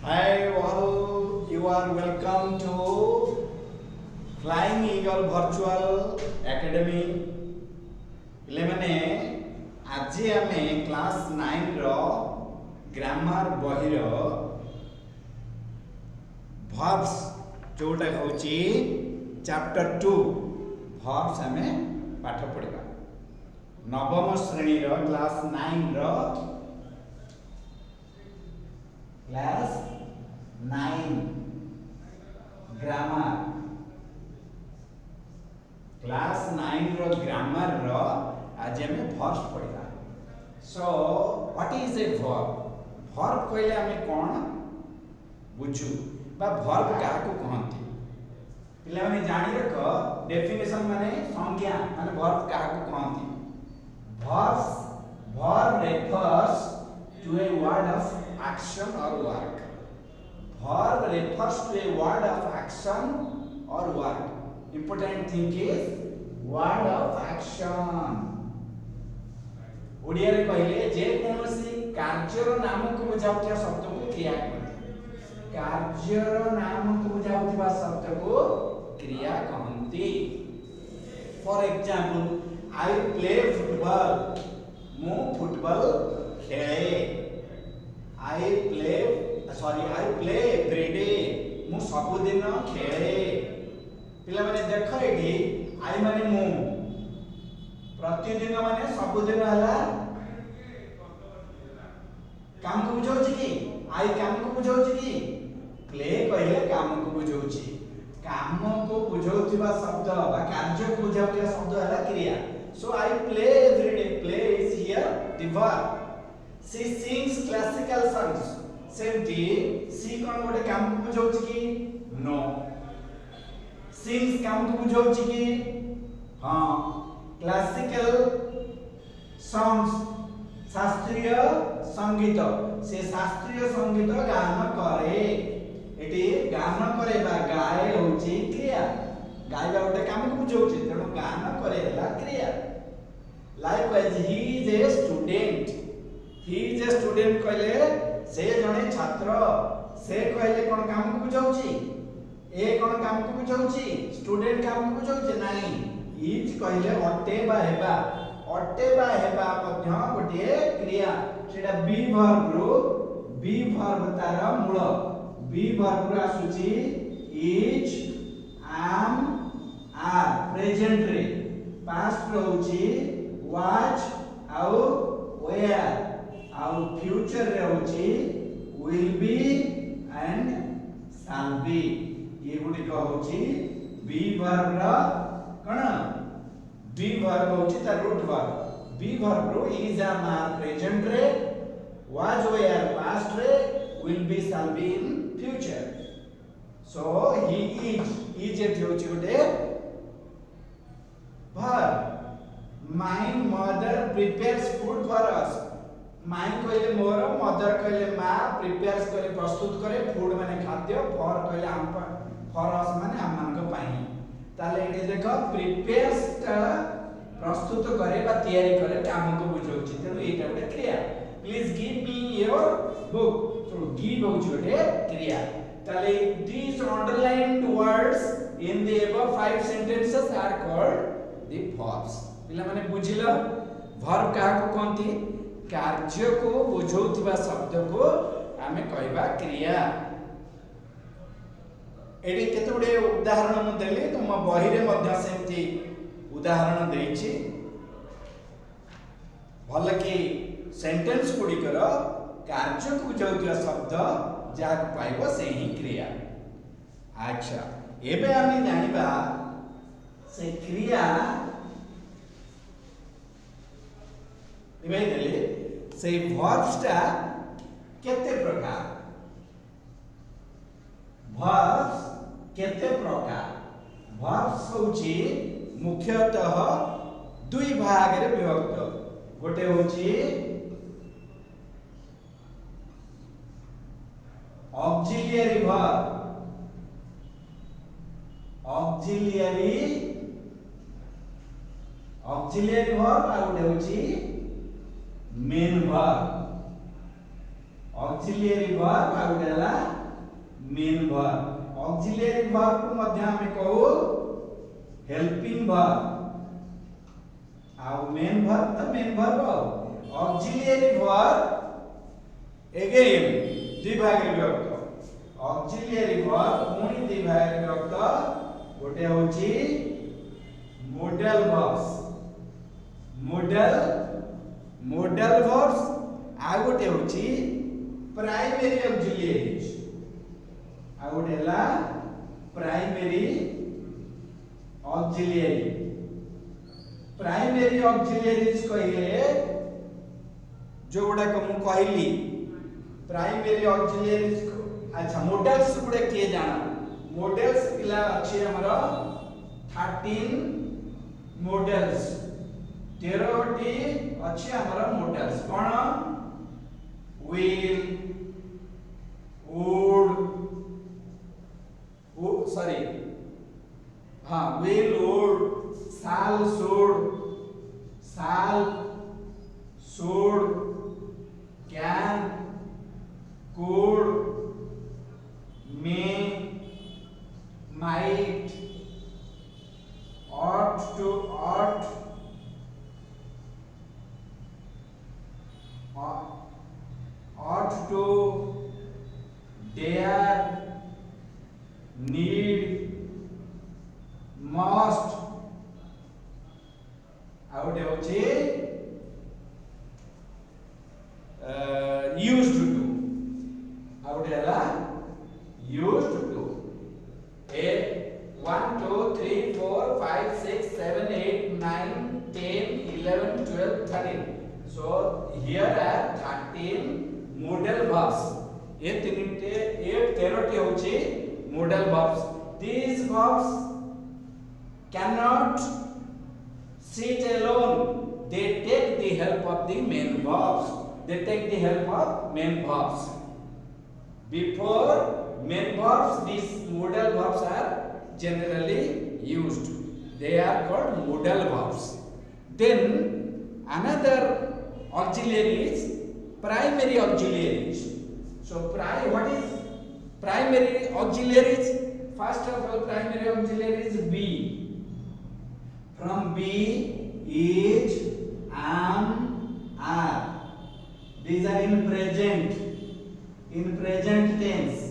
Hi all, you are welcome to Flying Eagle Virtual Academy. ପିଲାମାନେ ଆଜି ଆମେ class 9 ର ଗ୍ରାମାର ବହିର verbs जोटा होची चैप्टर 2 verbs ଆମେ ପାଠ ପଢିବା। नवम श्रेणी रो क्लास 9 रो क्लास 9 ग्रामर क्लास 9 रो ग्रामर रो आज हमें verbs पढ़िबा। So what is a verb कहले हमें कोन बुझू बा verb काको कहंती पिला माने जानि रख डेफिनेशन माने संज्ञा माने verb Kako कहंती। verb refers to a word of action or work. Verb refers to a word of action or work. Important thing is word of action. Odia रे कहले जे कोनोसी कार्यर नाम को बुझाउतिया शब्द को क्रिया कहंती। कार्यर नाम को बुझाउतिबा शब्द को क्रिया कहंती। For example I play football. मु फुटबॉल खेले। I play every day. मु सबुदिन खेले। पिला माने देख एठी I माने मु प्रतिदिन माने सबुदिन हला काम को बुझाउची की I काम को बुझाउची की प्ले कहले काम को बुझाउची काम को बुझाउतिबा शब्द बा कार्य को बुझाउतिबा शब्द हला क्रिया। So I play every day. Play is here the verb. She sings classical songs. सेमती सी कोन गोटे काम को बुझाउची की नो सिंग्स काम को बुझाउची की हां क्लासिकल सॉन्ग्स शास्त्रीय संगीत से शास्त्रीय संगीत गान करे एटी गान करे बा गाए होची क्रिया गाइबा गोटे काम को बुझाउची तेणु गान करे हला क्रिया। Likewise he is a student कहले से जने छात्र से कहले कोन काम को बुझाउची ए कोन काम को बुझाउची स्टूडेंट काम को बुझाउची नाही इज कहले अटे बा हेबा मध्य गोटे क्रिया सेटा बी वर्ब तार मूल बी वर्ब रो आसुची इज am are प्रेजेंट रे पास्ट रहउची was आउ were आउ फ्यूचर रे होची will be and shall be ये गुडी को होची बी वर्ब रा कोन बी वर्ब होची ता रूट वर्ब बी वर्ब रो is am are प्रेजेंट रे was were पास्ट रे will be shall be in future। so he is एठी होची गुटे verb। my mother prepares food for us। माई कहले मोर mother कहले मा प्रिपेयर्स करे प्रस्तुत करे फूड माने खाद्य फॉर कहले हम फॉर अस माने हम मान को पाई ताले एठी देखो प्रिपेयर्स प्रस्तुत करे बा तयारी करे काम को बुझौची तेनु एटा बडे क्रिया। Please give me your book तो गिव होची बडे क्रिया ताले these underlined words in the above 5 sentences are called the verbs। पिला माने बुझिलो verb का को कोनती कार्य को बुझौतिबा शब्द को आमे कहबा क्रिया। एडी केतुडे उदाहरण मु देली तुम बही रे मध्य सेमती उदाहरण देछि भल कि सेंटेंस गुडी कर कार्य को बुझौतिबा शब्द जा पाइबो से ही क्रिया। अच्छा एबे आमे जानिबा से क्रिया इवेले से verbs टा केते प्रकार verbs होची मुख्यतः दुई भाग रे विभक्त गोटे होची auxiliary verb आ गोटे होची मेन verb auxiliary verb आ गोटे हला मेन वर्ब ऑक्सिलियरी वर्ब को मध्य हमें कहो हेल्पिंग वर्ब आउ मेन वर्ब तो main verb auxiliary verb again द्विभागी विभक्त ऑक्सिलियरी वर्ब पुणी द्विभागी विभक्त गोटे होची modal verbs modal verbs आ गोटे होची प्राइमरी ऑक्सिलियरीज आ गोटे हला प्राइमरी ऑक्सिलियरीज कहिले जो गुडा को मु कहली प्राइमरी ऑक्सिलियरीज अच्छा मॉडल्स गुडा के जाना मॉडल्स पिला अछि हमरो 13 मॉडल्स 13 टी अछि हमरो models cone will would sorry हाँ will would shall should can could may might ought to dare need must out होची used to out हला used to 1 2 3 4 5 6 7 8 9 10 11 12 13 so here are 13 modal verbs ये 13 T होची modal verbs these verbs cannot sit alone they take the help of the main verbs before main verbs these modal verbs are generally used they are called modal verbs then another auxiliary is primary auxiliaries so what is primary auxiliaries first of all primary auxiliaries be from be is am are these are in present tense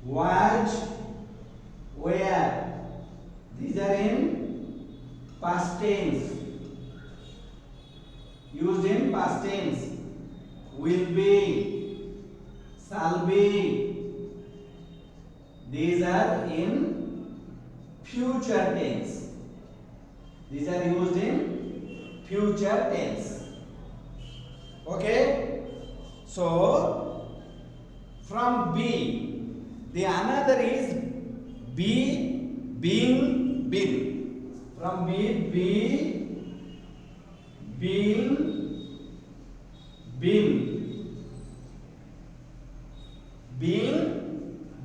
was were these are in past tense used in past tense will be shall be these are in future tense these are used in future tense okay so from be the another is be being been from be being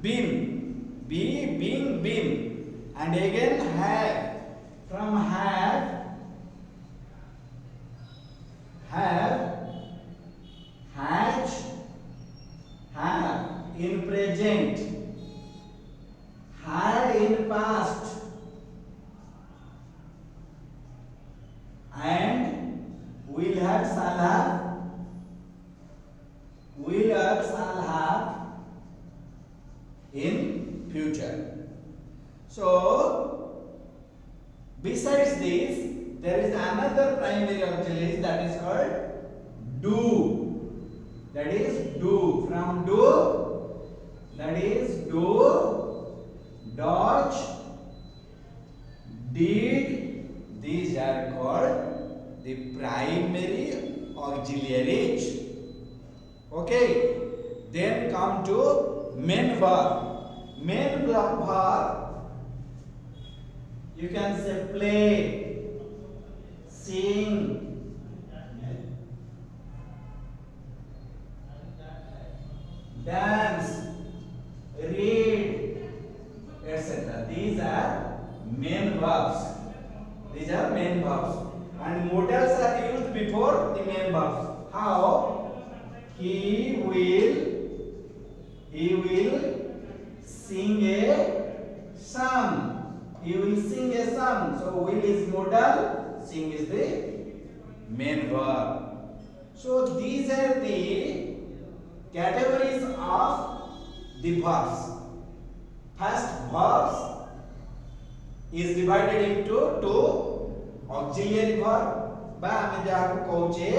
been be being been and again have from have hatch have in present had in past and will have shall have in future so besides this there is another primary auxiliary that is called do that is do from do that is do dodge did these are called the primary auxiliaries okay then come to main verb you can say play sing dance read etc these are main verbs and modals are used before the main verbs how he will He will sing a song. He will sing a song. So will is modal, sing is the main verb. So these are the categories of the verbs. First, verbs is divided into two auxiliary verb বা আমি যাহাকে কହୁचे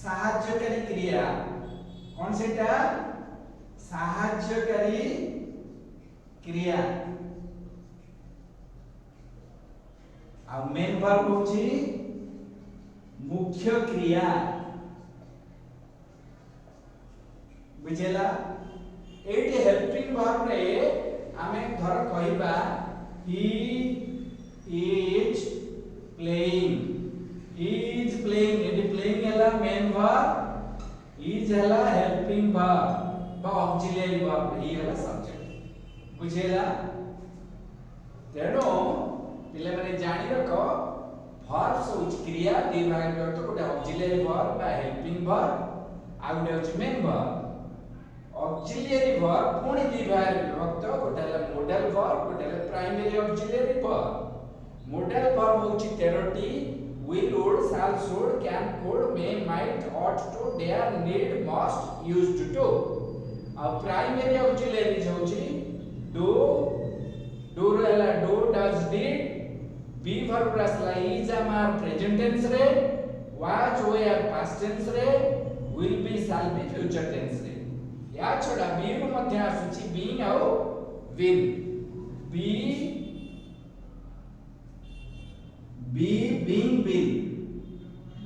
সাহায্যকারী ক্রিয়া। কোন সেটা? সাহায্যকারী ক্রিয়া। আর main verb হচ্ছে মুখ্য ক্রিয়া। বুঝেলা? এইটি হেল্পিং ভার্ব রে আমি ধর কইবা he is playing, he is playing, এটি playing হেলা মেন ভার্ব, is হেলা হেল্পিং ভার্ব বা অক্সিলিয়ারি ভার্ব, এই হেলা সাবজেক্ট। বুঝেলা? তেণু পিলে মানে জানি রাখ verbs হচ্ছে ক্রিয়া দুই ভাগে বিভক্ত, গোটে অক্সিলিয়ারি ভার্ব বা হেল্পিং ভার্ব আর গোটে হচ্ছে মেন ভার্ব। ऑक्सिलियरी वर्ब पुणी दुई भाग विभक्त, गोटे है मोडल वर्ब, गोटे है primary auxiliary verb. Model verb होची 13टी will, would, shall, should, can, could, may, might, ought to, dare, need, must, used to। और प्राइमरी ऑक्सिलियरी होची do, do रहला do, does, did, be verb रहला is आमार present tense रे, was were past tense रे, will be, shall be future tense रे। या छोड़ा बी रो मध्य आसुची बीइंग आउ will. Be being will,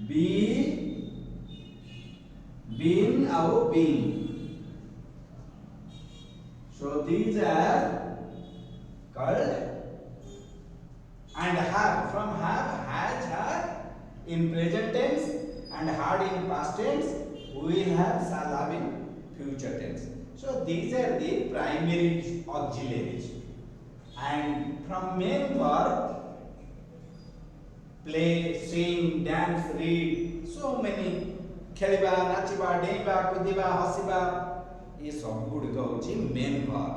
be being आउ being. So these are called and have, from have, has, had in present tense and had in past tense, will have, shall have in future tense. So these are the primary auxiliaries. And from main verb, play, sing, dance, read, so many खेलिबा, नाचिबा, डेइबा, कुदिबा, हसिबा, ये सब good होची main verb.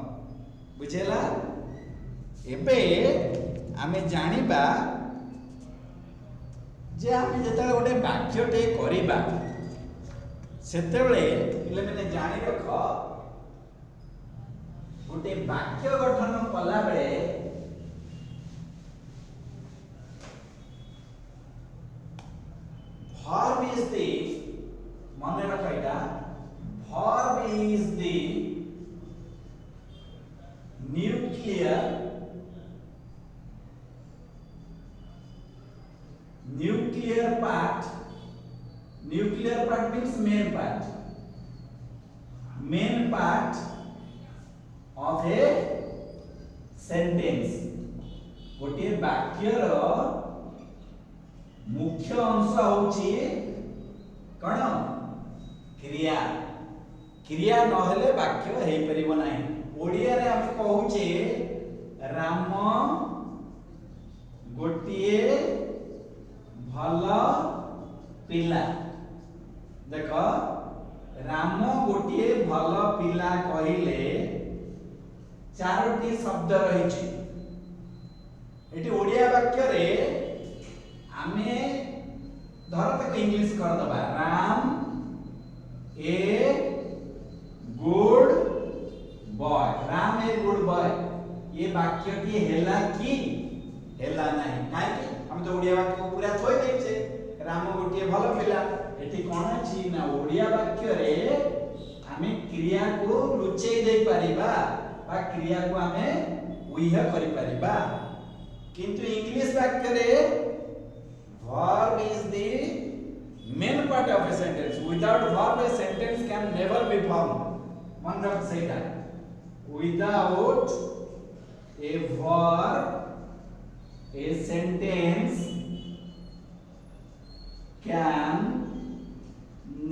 बुझेला? एबे आमे जानिबा जे आमे जेतले गोटे वाक्यटे करिबा सेतेबेले पिले माने जानि रख गोटे वाक्य गठन कला बेले verb is the, मन रख एटा, verb is the nuclear part, nuclear part means main part of a sentence। गोटे वाक्यर मुख्य अंश होची कण? क्रिया। क्रिया न हेले वाक्य हे परिबो नाही। ओडिया रे हम कहूचे राम गोटिए भल पिला। देख राम गोटिए भल पिला कहिले चारोटी शब्द रहिछि। एटी ओडिया वाक्य रे आमे धर तक इंग्लिश कर दबा Ram a good boy, Ram a good boy. ये वाक्य टी हेला की हेला नाही काहे कि हम तो ओडिया वाक्य को पूरा थोइ देछे राम गोटिए भलो पिला। एठी कोन अछि ना ओडिया वाक्य रे आमे क्रिया को लुचेई दे परिबा बा क्रिया को आमे उइह करि परिबा। किंतु इंग्लिश वाक्य रे verb is the main part of a sentence. Without verb a sentence can never be formed. Man rख say that without a verb a sentence can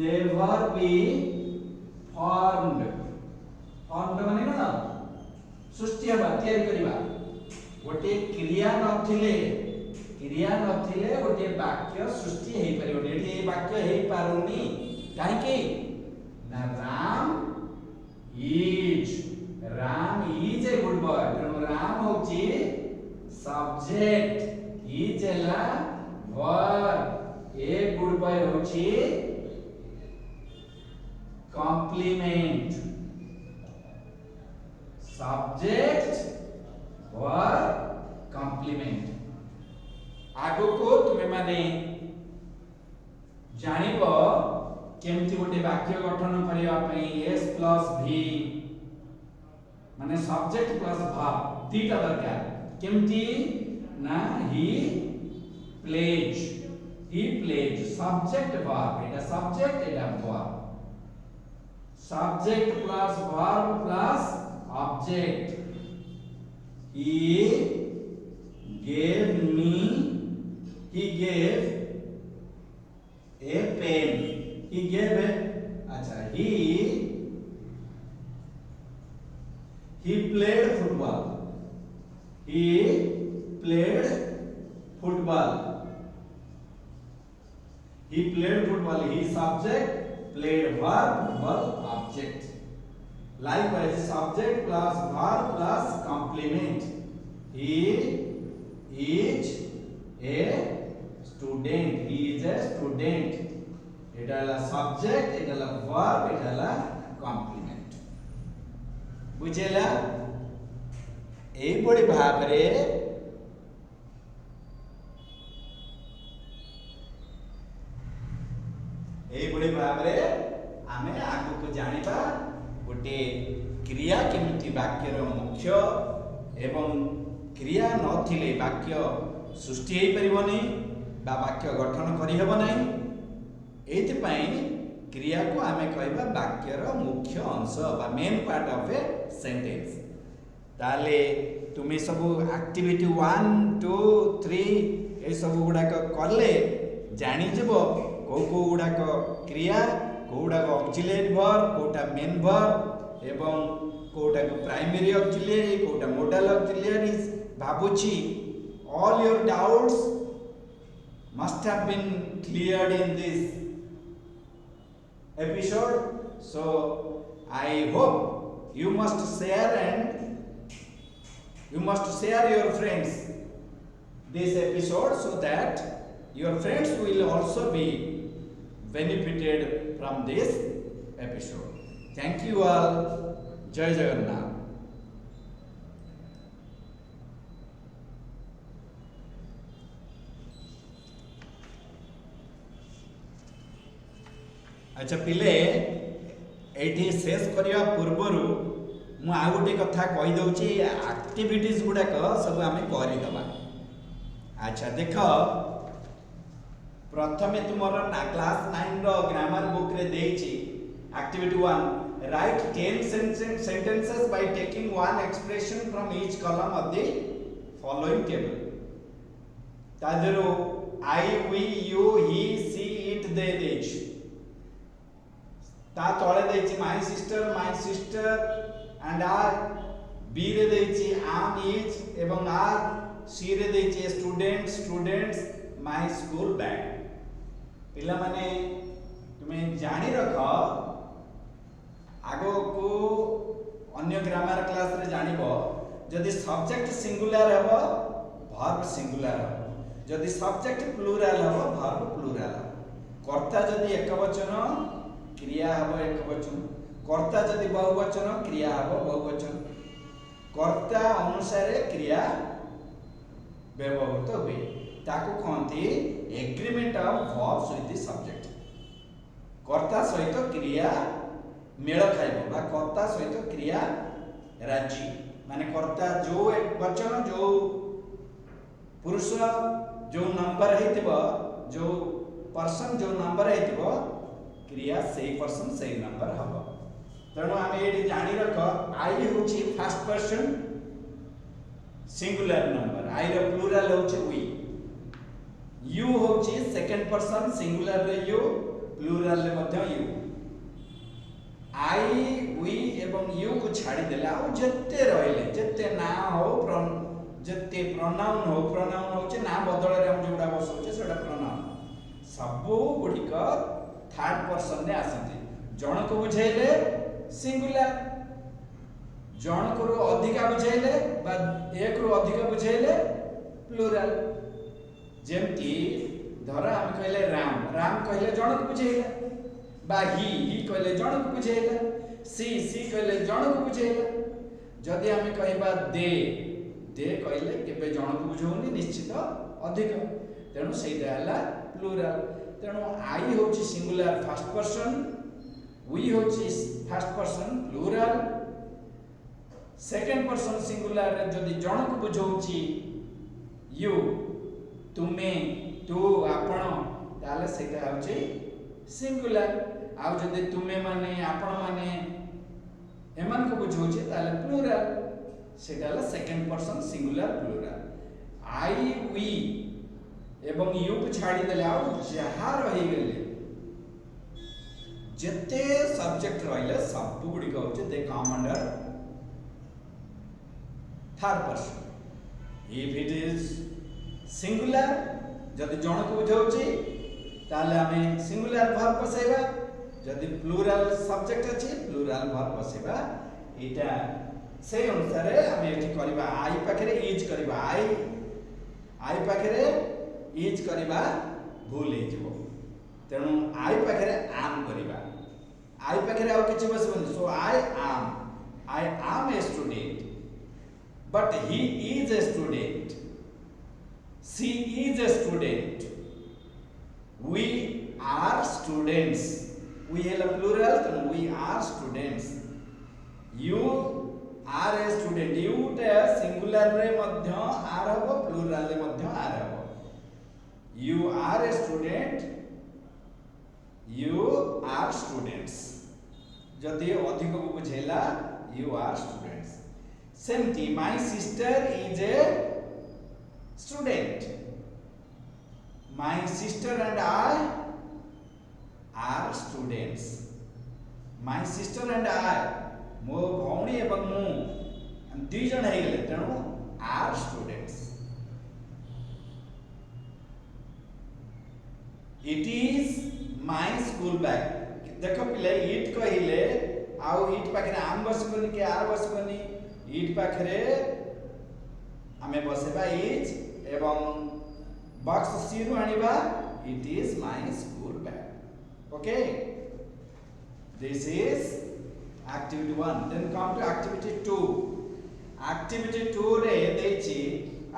never be formed। formed माने ना सृष्टि हबा, तयारी करिबा। गोटे क्रिया नथिले गोटे वाक्य सृष्टि हेइ परिबो। एठी ए वाक्य हेइ पारुनी काहे कि ना Ram is Ram is a good boy ତେଣୁ Ram होची subject is ହେଲା verb a good boy होची complement subject verb complement आगो को तुमे माने जानिबो केमती गोटे वाक्य गठन करिया पई s plus v माने सब्जेक्ट प्लस वर्ब दीटा दरकार केमती ना he plays subject verb Etah subject Etah verb subject plus verb plus object he gave a pen he gave a अच्छा he played football he played he subject played verb object likewise subject plus verb plus complement he is a student এটা হলো subject এটা হলো verb এটা হলো complement বুঝেলা এই বড়ি ভাবে ଆମେ ଆଗକୁ ଜାଣିବା ଗୋଟେ କ୍ରିୟା କେମିତି ବାକ୍ୟର ମୁଖ୍ୟ ଏବଂ କ୍ରିୟା ନଥିଲେ ବାକ୍ୟ ସୃଷ୍ଟି ହେଇପାରିବନି ବା ବାକ୍ୟ ଗଠନ କରିହେବ ନାହିଁ एथिपाई क्रिया को आमे कहबा वाक्यर मुख्य अंश बा main part of a sentence ताले तुमे सब एक्टिविटी 1 2 3 ए सब गुडा करले जानि जबो को गुडा क्रिया कोडा ऑक्सिलियरी वर्ब कोटा मेन वर्ब एवं कोटा प्राइमरी ऑक्सिलियरी कोटा मॉडल ऑक्सिलियरीज भाबुची all your doubts must have been cleared in this episode, so I hope you must share your friends this episode so that your friends will also be benefited from this episode. Thank you all. Jai Jagannath. अच्छा पिले एठी शेष करिया पूर्वरु मु आ गोटे कथा कहि दउची activities गुडाक सब आमे करि दबा अच्छा देख प्रथमे तुमर ना क्लास 9 रो ग्रामर बुक रे देइची activity 1 right 10 sentences by taking one expression from each column of the following table ताजरो I we you he she it they देइची ता तळे देइची माय सिस्टर एंड आर बी रे देइची आम इज एवं आर सी रे देइची स्टूडेंट्स माय स्कूल बैग पिला माने तुमे जानि रख आगो को अन्य ग्रामर क्लास रे जानिबो जदि सब्जेक्ट सिंगुलर हेबो वर्ब सिंगुलर हेबो जदि सब्जेक्ट प्लुरल हेबो वर्ब प्लुरल कर्ता जदि एकवचन क्रिया हबो एकवचन कर्ता जदि बहुवचन क्रिया हबो बहुवचन कर्ता अनुसार क्रिया व्यवहृत हुए ताकू कहती agreement of verbs with the subject कर्ता सहित क्रिया मेल खाइबो बा कर्ता सहित क्रिया राजी माने कर्ता जो एक वचन जो पुरुष जो नंबर हेतिबो जो पर्सन जो नंबर हेतिबो क्रिया सही पर्सन सही नंबर हबो तेणु आम ये जानी रख आई हूँ फर्स्ट पर्सन सिंगुलर नंबर आई रो प्लुरल होची वी यू होची सेकंड पर्सन सिंगुलर रे यू प्लुरल रे मध्य यू आई वी एवं यू को छाड़ी देला आ जत्ते रहले जत्ते ना हो जत्ते प्रोनाउन होचे ना बदल रे हम जोडा बसौचे सेटा प्रोनाउन सब गुडिक थर्ड पर्सन ने आसंती जण को बुझाइले सिंगुलर जन को अधिका बुझाइले बा एक रु अधिक बुझाइले प्लूराल जेमती धर हम कहले राम राम कहले जन को बुझाइला बा ही कहले जन को बुझाइला सी कहले जन को बुझाइला जदि हम कहबा दे कहले केबे जन को बुझौनी निश्चित अधिक तेणु सेटा हला प्लूराल तेणु आई होची सिंगुलर फर्स्ट पर्सन वी होची first person plural second person singular जदि जन को बुझौची यू तुमे तू आपण ताले सेटा होची सिंगुलर आ जदि तुमे माने आपण माने एमान को बुझौची ताले प्लूराल सेटा हला second person singular plural I we एवं यू को छाड़ी देले आ जहा रही गेले जते सब्जेक्ट रहिले सब गुडी को होचे they come under third person if it is singular जदि जन को बुझौची ताले हमें सिंगुलर वर्ब बसाइबा जदि प्लूरल सब्जेक्ट अछि प्लूरल वर्ब बसाइबा एटा से अनुसार हमें एठी करबा आई पाखरे यूज करबा आई पाखरे यूज करबा भूल हे जबो तेणु आई पाखरे आम करबा आई पाखरे आ किछि बसबनी so I am a student but he is a student she is a student we are students we have a plural so we are students you are a student you ta singular re madhya are hobo plural re madhya are hobo you are a student you are students jodi adhiko ko bujhela you are students Semti, my sister is a student. My sister and I are students. My sister and I, मो भौणी एवं मु दुई जन हे गेले तेणु are students. It is my school bag. देखो पिले it कहिले आउ इट पाखरे आम बसबनी के आर बसबनी इट पाखरे हमें बसेबा इज एवं बॉक्स सीरु आनिबा it is my school bag okay this is activity 1 then come to activity 2 रे देछि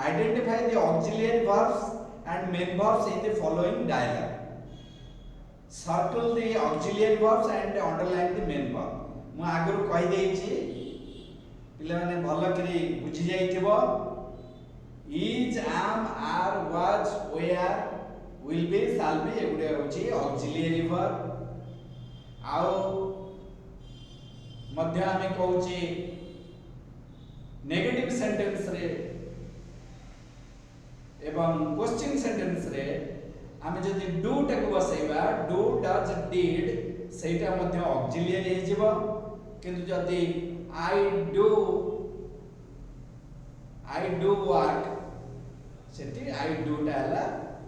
identify the auxiliary verbs and main verbs in the following dialogue circle the auxiliary verbs and underline the main verb मु आगरु कहि देछि पिला माने भलो करी बुझी जाइथिबो is am are was were will be shall be एगुडे होची ऑक्सिलियरी वर्ब आउ मध्य हमें कहूची नेगेटिव सेंटेंस रे एवं क्वेश्चन सेंटेंस रे हमें जदि डू टाको बसाइबा डू डज डिड सेटा मध्य ऑक्सिलियरी हे जिवो किंतु जदि I do work Sethi I do टा हला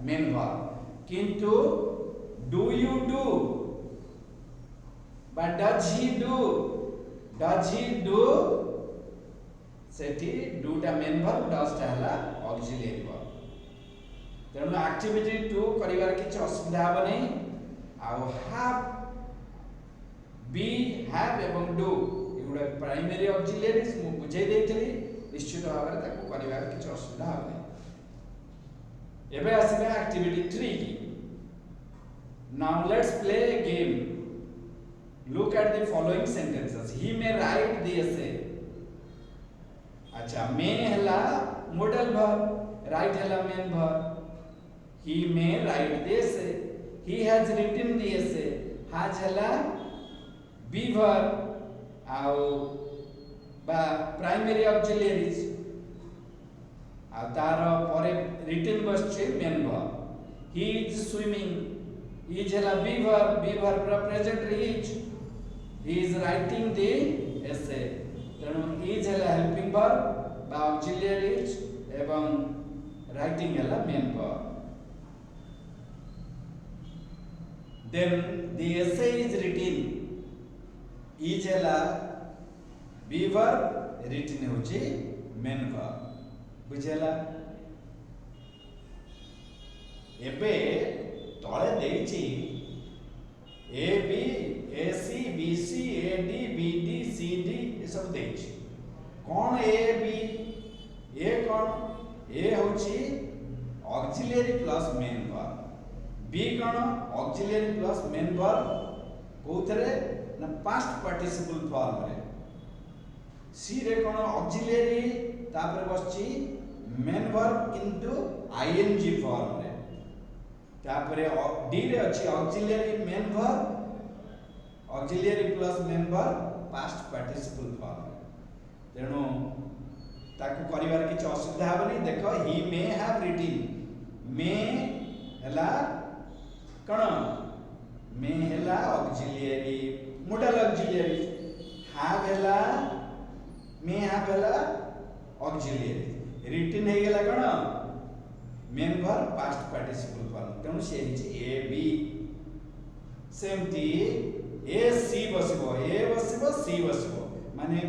मेन वर्ब किंतु do you do बा does he do Sethi do टा मेन वर्ब does टा हला ऑक्सिलियरी वर्ब तेणु एक्टिविटी 2 करिवार किछ असुविधा हबो नै आ have be have एवं do एगुडा प्राइमरी ऑक्सिलियरीज मु बुझाई देइथली निश्चित भाव रे ताको करिवार किछ असुविधा हबो नै एबे आसीबा एक्टिविटी 3 की now let's play a game look at the following sentences he may write the essay अच्छा मे हला मॉडल वर्ब राइट हला main verb he may write the essay he has written the essay has हला be verb आउ बा primary auxiliaries आ तार परे written बसचे main verb he is swimming is हला बी वर्ब रा present is he is writing the essay तेणु इज हला हेल्पिंग वर्ब बा ऑक्सिलियरीज एवं राइटिंग हला main verb then the essay is written is hela be verb written होची main verb बुझेला एबे तळे देइची A B A C B C A D B D C D ये सब देइची कोन ए बी ए कोन ए होची auxiliary plus main verb B कोन ऑक्सिलरी प्लस मेन वर्ब कोथरे ना पास्ट पार्टिसिपल फॉर्म रे सी रे कोन ऑक्सिलरी तापर बसची मेन वर्ब किंतु आईएनजी फॉर्म रे तापर डी रे अछि auxiliary main verb auxiliary plus main verb past participle form तेणु ताकू करिवार किछ असुविधा हबनी देखो ही मे हैव रिटन मे हला कोन मे हला ऑक्सिलरी मोडल ऑक्सिलरी हैव हला मे हैव हला ऑक्सिलरी रिटन हे गेला कोन main verb past participle form तेणु से ए बी सेमती ए सी बसबो सी बसबो माने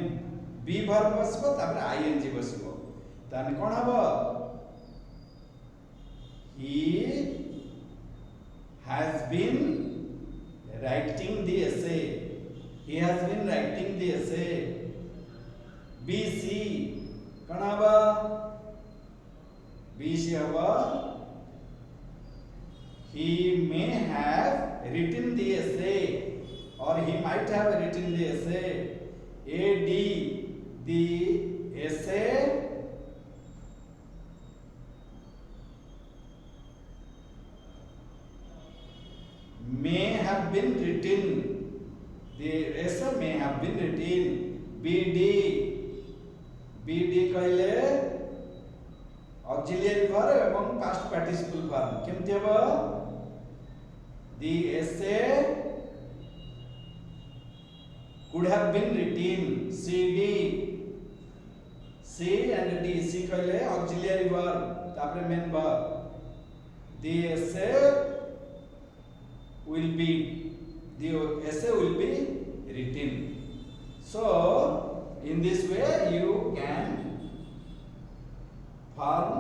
बी वर्ब बसबो तापर आईएनजी बसबो ताने कोन हबो he has been writing the essay he has been writing the essay b c कोन हबो b c हबो he may have written the essay or he might have written the essay a d the essay may have been written the essay may have been written bd कहले auxiliary verb एवं past participle verb केमति हबो the essay could have been written cd c and d c कहले auxiliary verb तापर main verb the essay will be written so in this way you can form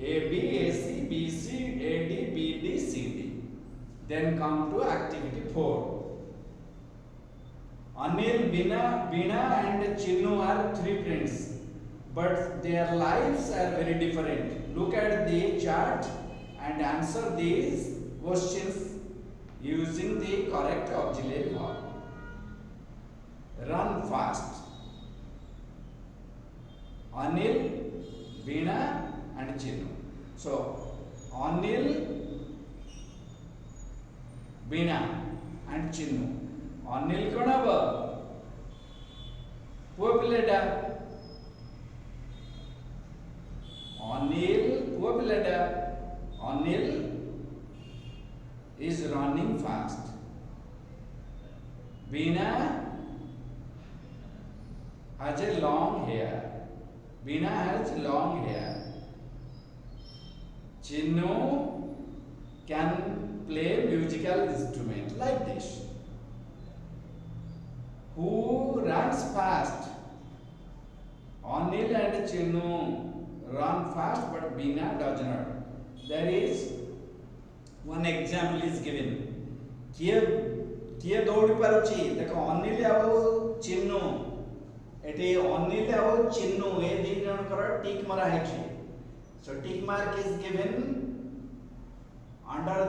a b a c b c a d b d c d then come to activity 4 Anil Veena and Chinnu are three friends but their lives are very different look at the chart and answer these questions using the correct auxiliary verb run fast Anil Veena and Chinnu so Anil Veena and Chinnu Anil कोन हबो पुओ पिलेटा Anil पुओ पिलेटा Anil is running fast Veena has a long hair Veena has long hair Chinnu can play musical instrument like this who runs fast Anil and Chinnu run fast but Veena does not there is one example is given किए दौड़ी पारुची देखो अनिल आउ चिन्नु eighty Anil आउ चिन्नु ए दी जन कर tick मारा हेची so tick mark is given under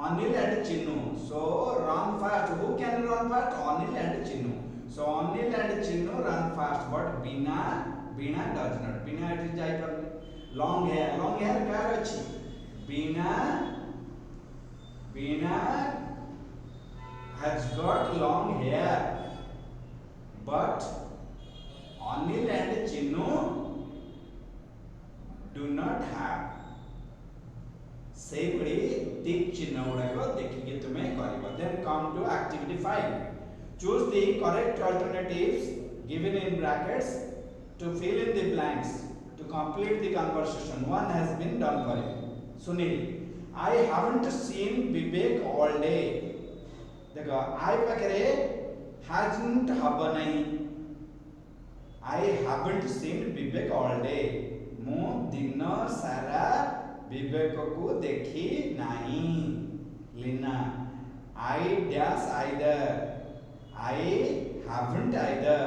Anil and Chinnu so run fast who can run fast Anil and Chinnu so Anil and Chinnu run fast but Veena does not Veena it is jai par long hair car अछि Veena has got long hair but Anil and Chinnu do not have सही पड़ी टिक चिन्ह गुड़ा को देखिए तुम्हें करिबो then come to activity 5 choose the correct alternatives given in brackets to fill in the blanks to complete the conversation one has been done for you Sunil I haven't seen Vivek all day देखो I पाखरे hasn't hub नहीं I haven't seen Vivek all day. ମୁଁ ଦିନ ସାରା ବିବେକକୁ ଦେଖି ନାହିଁ। Lina I dash either. I haven't either.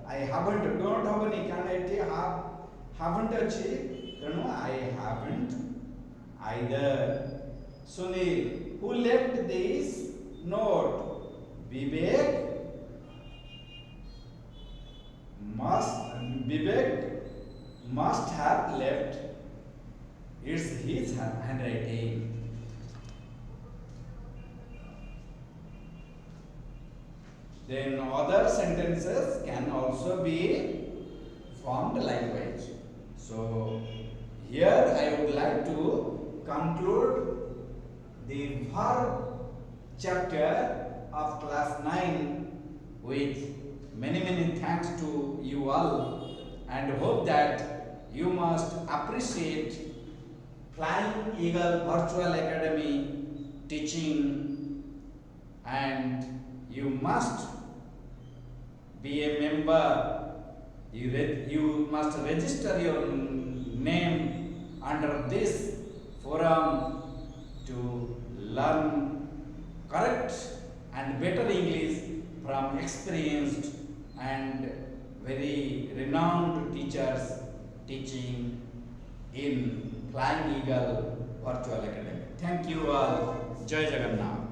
I haven't don't ହବନି କାରଣ ଏଠି haven't ଅଛି ତେଣୁ I haven't either. Sunil, who left this note? Vivek must have left. It's his handwriting. Then other sentences can also be formed likewise. So here I would like to conclude the verb chapter of class 9 with many thanks to you all, and hope that you must appreciate Flying Eagle Virtual Academy teaching, and you must be a member. You must register your name under this forum to learn correct and better English from experienced and very renowned teachers teaching in Flying Eagle Virtual Academy. Thank you all. Jai Jagannath.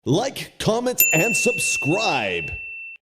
Like, comment, and subscribe.